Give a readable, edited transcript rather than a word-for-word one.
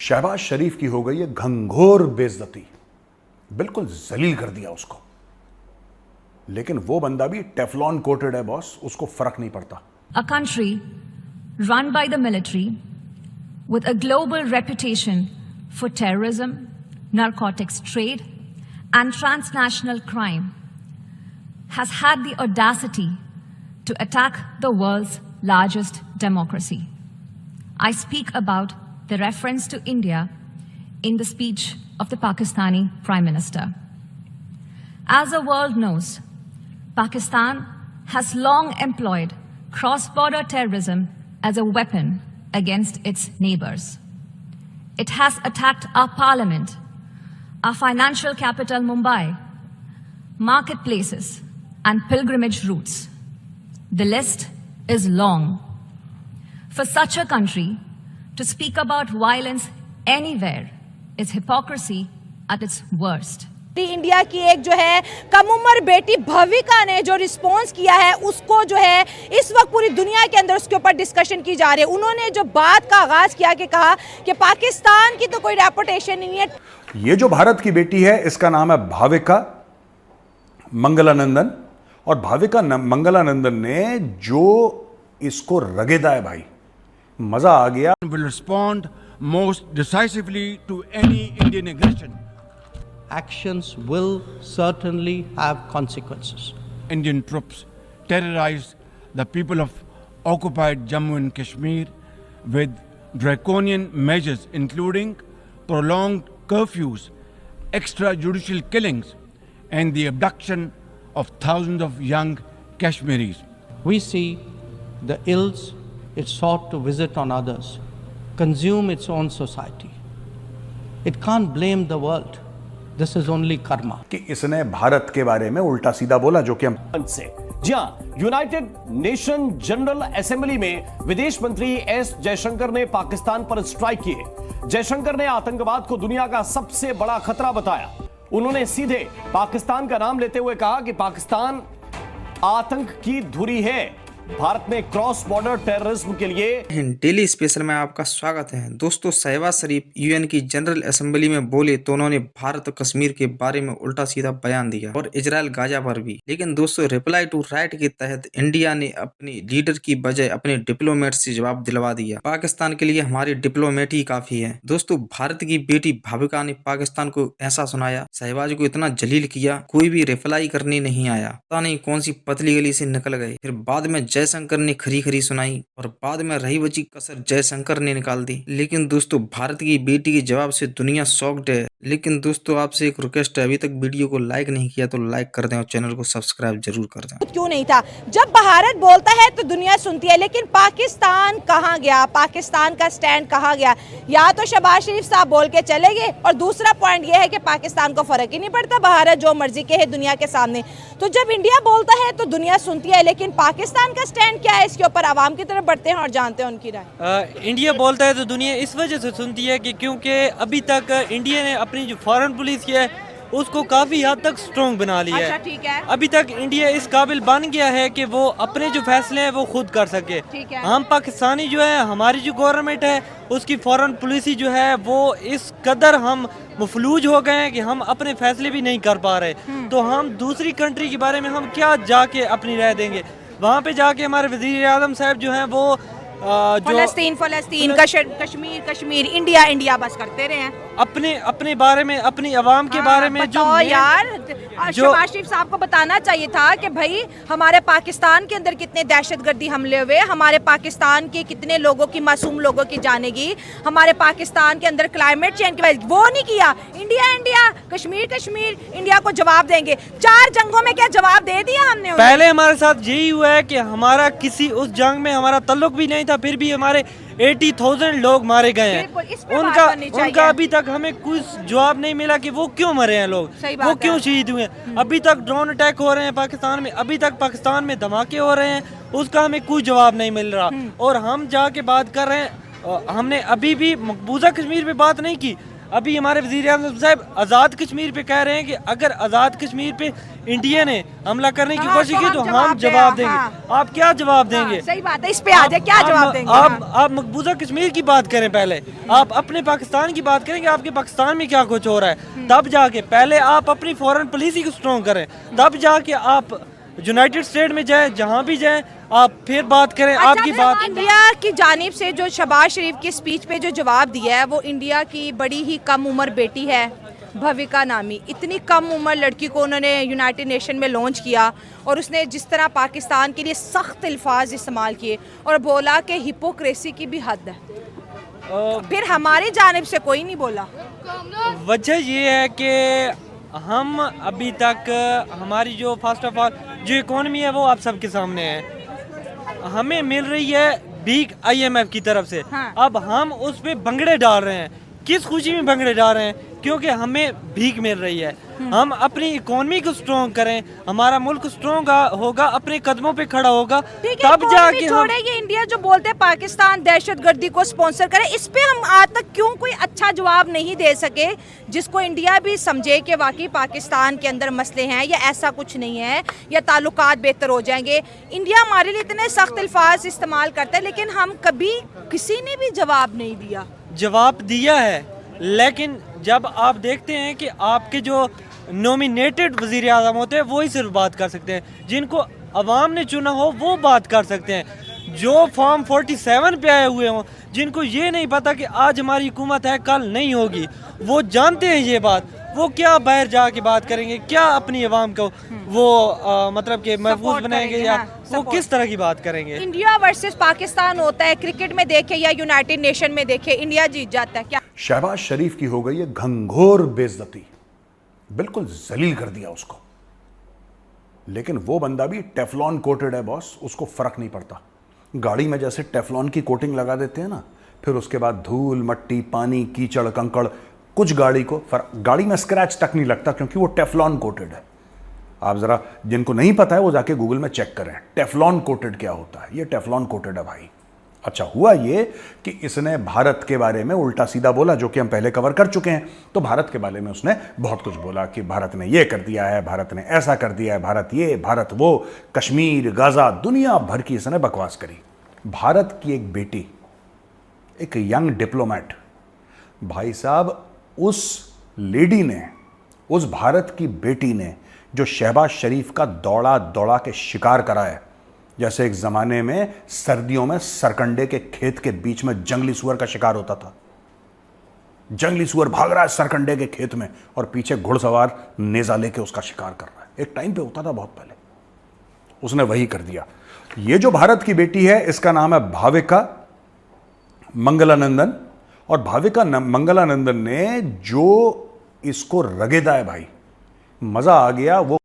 शहबाज शरीफ की हो गई है घंघोर बेइज्जती, बिल्कुल जलील कर दिया उसको। लेकिन वो बंदा भी टेफलॉन कोटेड है बॉस, उसको फर्क नहीं पड़ता। A country run by the military with a global reputation for terrorism, narcotics trade, and transnational crime has had the audacity to attack the world's largest democracy. I speak about the reference to India in the speech of the Pakistani Prime Minister. As the world knows, Pakistan has long employed cross-border terrorism as a weapon against its neighbors. It has attacked our parliament, our financial capital Mumbai, marketplaces, and pilgrimage routes. The list is long. For such a country to speak about violence anywhere is hypocrisy at its worst. India की एक जो है कम उम्र बेटी भविका ने जो response किया है उसको जो है इस वक्त पूरी दुनिया के अंदर उसके ऊपर डिस्कशन की जा रही है। उन्होंने जो बात का आगाज किया कि कहा कि पाकिस्तान की तो कोई रेपुटेशन नहीं है। ये जो भारत की बेटी है इसका नाम है भाविका मंगलानंदन, और भाविका मंगलानंदन ने जो इसको रगेदा है भाई, मजा आ गया। Will respond most decisively to any Indian aggression. Actions will certainly have consequences. Indian troops terrorized the people of occupied Jammu and Kashmir with draconian measures including prolonged curfews, extrajudicial killings, and the abduction of thousands of young Kashmiris. We see the ills it sought to visit on others, consume its own society. It can't blame the world. This is only karma. कि इसने भारत के बारे में उल्टा सीधा बोला, जो कि हम से जी हां, यूनाइटेड नेशन जनरल असेंबली में विदेश मंत्री एस जयशंकर ने पाकिस्तान पर स्ट्राइक किए। जयशंकर ने आतंकवाद को दुनिया का सबसे बड़ा खतरा बताया। उन्होंने सीधे पाकिस्तान का नाम लेते हुए कहा कि पाकिस्तान आतंक की धुरी है। भारत में क्रॉस बॉर्डर टेररिज्म के लिए डेली स्पेशल में आपका स्वागत है। दोस्तों, शहबाज शरीफ यूएन की जनरल असेंबली में बोले तो उन्होंने भारत और कश्मीर के बारे में उल्टा सीधा बयान दिया और इजराइल गाजा पर भी। लेकिन दोस्तों, रिप्लाई टू राइट के तहत इंडिया ने अपने लीडर की बजाय अपने डिप्लोमेट से जवाब दिलवा दिया। पाकिस्तान के लिए हमारे डिप्लोमेट ही काफी है। दोस्तों, भारत की बेटी भाविका ने पाकिस्तान को ऐसा सुनाया, शहबाज को इतना जलील किया, कोई भी रिप्लाई करने नहीं आया। पता नहीं कौन सी पतली गली से निकल गए। फिर बाद में जयशंकर ने खरी खरी सुनाई और बाद में रही बची कसर जयशंकर ने निकाल दी। लेकिन दोस्तों, भारत की बेटी के जवाब से दुनिया शॉक्ड है। लेकिन दोस्तों, आपसे एक रिक्वेस्ट है, अभी तक वीडियो को लाइक नहीं किया तो लाइक कर दें और चैनल को सब्सक्राइब जरूर कर दें। क्यों नहीं था? जब भारत बोलता है तो दुनिया सुनती है, लेकिन पाकिस्तान कहाँ गया? पाकिस्तान का स्टैंड कहाँ गया? या तो शहबाज शरीफ साहब बोल के चले गए, और दूसरा पॉइंट यह है कि पाकिस्तान को फर्क ही नहीं पड़ता, भारत जो मर्जी के है दुनिया के सामने। तो जब इंडिया बोलता है तो दुनिया सुनती है, लेकिन पाकिस्तान का स्टैंड क्या है, इसके ऊपर आवाम की तरफ बढ़ते हैं और जानते हैं उनकी राय। इंडिया बोलता है तो दुनिया इस वजह से सुनती है कि क्योंकि अभी तक इंडिया ने अपनी जो फॉरेन पुलिस की है उसको काफ़ी हद तक स्ट्रॉन्ग बना लिया अच्छा, है। ठीक है। अभी तक इंडिया इस काबिल बन गया है कि वो अपने जो फैसले हैं वो खुद कर सके। ठीक है। हम पाकिस्तानी जो है, हमारी जो गवर्नमेंट है उसकी फॉरेन पॉलिसी जो है वो इस कदर हम मफलूज हो गए हैं कि हम अपने फैसले भी नहीं कर पा रहे। तो हम दूसरी कंट्री के बारे में हम क्या जाके अपनी राय देंगे? वहाँ पे जाके हमारे वज़ीर आज़म साहब जो हैं वो फलस्तीन कश्मीर कश्मीर इंडिया इंडिया बस करते रहे हैं। अपने बारे में, अपनी आवाम के बारे में जो यार शहबाज शरीफ साहब को बताना चाहिए था कि भाई हमारे पाकिस्तान के अंदर कितने दहशतगर्दी हमले हुए, हमारे पाकिस्तान के कितने लोगों की, मासूम लोगों की जाने गई, हमारे पाकिस्तान के अंदर क्लाइमेट चेंज की वजह, वो नहीं किया। India India, Kashmir Kashmir, India को जवाब देंगे। 4 जंगों में क्या जवाब दे दिया हमने? पहले हमारे साथ यही हुआ है कि हमारा किसी उस जंग में हमारा ताल्लुक भी नहीं था, फिर भी हमारे 80,000 लोग मारे गए हैं। उनका अभी तक हमें कुछ जवाब नहीं मिला कि वो क्यों मरे हैं लोग, वो क्यों शहीद हुए हैं। अभी तक ड्रोन अटैक हो रहे हैं पाकिस्तान में, अभी तक पाकिस्तान में धमाके हो रहे हैं, उसका हमें कोई जवाब नहीं मिल रहा। और हम जाके बात कर रहे हैं, हमने अभी भी मकबूजा कश्मीर पे बात नहीं की, अभी हमारे वज़ीर आज़म साहब आज़ाद कश्मीर पे कह रहे हैं कि अगर आज़ाद कश्मीर पे इंडिया ने हमला करने की कोशिश की तो हम जवाब देंगे। आप क्या जवाब देंगे? सही बात है, इस पे आ जाए, क्या जवाब देंगे? आप मकबूजा कश्मीर की बात करें, पहले आप अपने पाकिस्तान की बात करें कि आपके पाकिस्तान में क्या कुछ हो रहा है, तब जाके पहले आप अपनी फॉरेन पॉलिसी को स्ट्रॉन्ग करें, तब जाके आप यूनाइटेड स्टेट में जाए, जहां भी जाए आप फिर बात करें। आपकी बात इंडिया की जानिब से जो शहबाज शरीफ की स्पीच पे जो जवाब दिया है वो इंडिया की बड़ी ही कम उम्र बेटी है भविका नामी, इतनी कम उम्र लड़की को उन्होंने यूनाइटेड नेशन में लॉन्च किया और उसने जिस तरह पाकिस्तान के लिए सख्त अल्फाज इस्तेमाल किए और बोला कि हिपोक्रेसी की भी हद है, फिर हमारी जानिब से कोई नहीं बोला। वजह ये है कि हम अभी तक हमारी जो फर्स्ट ऑफ ऑल जो इकोनॉमी है वो आप सबके सामने है, हमें मिल रही है भीख IMF की तरफ से। हाँ। अब हम उस पे भंगड़े डाल रहे हैं, किस खुशी में भंगड़े डाल रहे हैं? क्योंकि हमें भीख मिल रही है। हम अपनी इकोनॉमी को स्ट्रॉन्ग करें, हमारा मुल्क स्ट्रॉन्ग होगा, अपने कदमों पे खड़ा होगा, तब जाके हम ये इंडिया जो बोलते हैं पाकिस्तान दहशतगर्दी को स्पॉन्सर करे, इस पे हम आज तक क्यों कोई अच्छा जवाब नहीं दे सके जिसको इंडिया भी समझे कि वाकई पाकिस्तान के अंदर मसले हैं या ऐसा कुछ नहीं है या ताल्लुकात बेहतर हो जाएंगे। इंडिया हमारे लिए इतने सख्त अल्फाज इस्तेमाल करता है लेकिन हम कभी किसी ने भी जवाब नहीं दिया। जवाब दिया है, लेकिन जब आप देखते हैं कि आपके जो नॉमिनेटेड वज़ीर आज़म होते हैं वो ही सिर्फ बात कर सकते हैं, जिनको अवाम ने चुना हो वो बात कर सकते हैं, जो फॉर्म 47 पे आए हुए हों, जिनको ये नहीं पता कि आज हमारी हुकूमत है कल नहीं होगी, वो जानते हैं ये बात, वो क्या बाहर जाके बात करेंगे, क्या अपनी अवाम को वो मतलब कि महफूज बनाएंगे या वो किस तरह की बात करेंगे? इंडिया वर्सेस पाकिस्तान होता है, क्रिकेट में देखे या यूनाइटेड नेशन में देखे, इंडिया जीत जाता है। क्या शहबाज शरीफ की हो गई है घंघोर बेइज्जती, बिल्कुल जलील कर दिया उसको। लेकिन वो बंदा भी टेफलॉन कोटेड है बॉस, उसको फर्क नहीं पड़ता। गाड़ी में जैसे टेफलॉन की कोटिंग लगा देते हैं ना, फिर उसके बाद धूल मट्टी पानी कीचड़ कंकड़ कुछ गाड़ी को गाड़ी में स्क्रैच तक नहीं लगता क्योंकि वो टेफलॉन कोटेड है। आप जरा जिनको नहीं पता है वो जाके गूगल में चेक करें टेफलॉन कोटेड क्या होता है। ये टेफलॉन कोटेड है भाई। अच्छा हुआ ये कि इसने भारत के बारे में उल्टा सीधा बोला, जो कि हम पहले कवर कर चुके हैं। तो भारत के बारे में उसने बहुत कुछ बोला कि भारत ने ये कर दिया है, भारत ने ऐसा कर दिया है, भारत ये भारत वो, कश्मीर गाजा, दुनिया भर की इसने बकवास करी। भारत की एक बेटी, एक यंग डिप्लोमेट, भाई साहब उस लेडी ने, उस भारत की बेटी ने जो शहबाज शरीफ का दौड़ा दौड़ा के शिकार करा है, जैसे एक ज़माने में सर्दियों में सरकंडे के खेत के बीच में जंगली सुअर का शिकार होता था। जंगली सुअर भाग रहा है सरकंडे के खेत में और पीछे घुड़सवार नेजा लेके उसका शिकार कर रहा है। एक टाइम पे होता था बहुत पहले, उसने वही कर दिया। ये जो भारत की बेटी है इसका नाम है भाविका मंगलानंदन, और भाविका मंगलानंदन ने जो इसको रगेदा है भाई, मजा आ गया। वो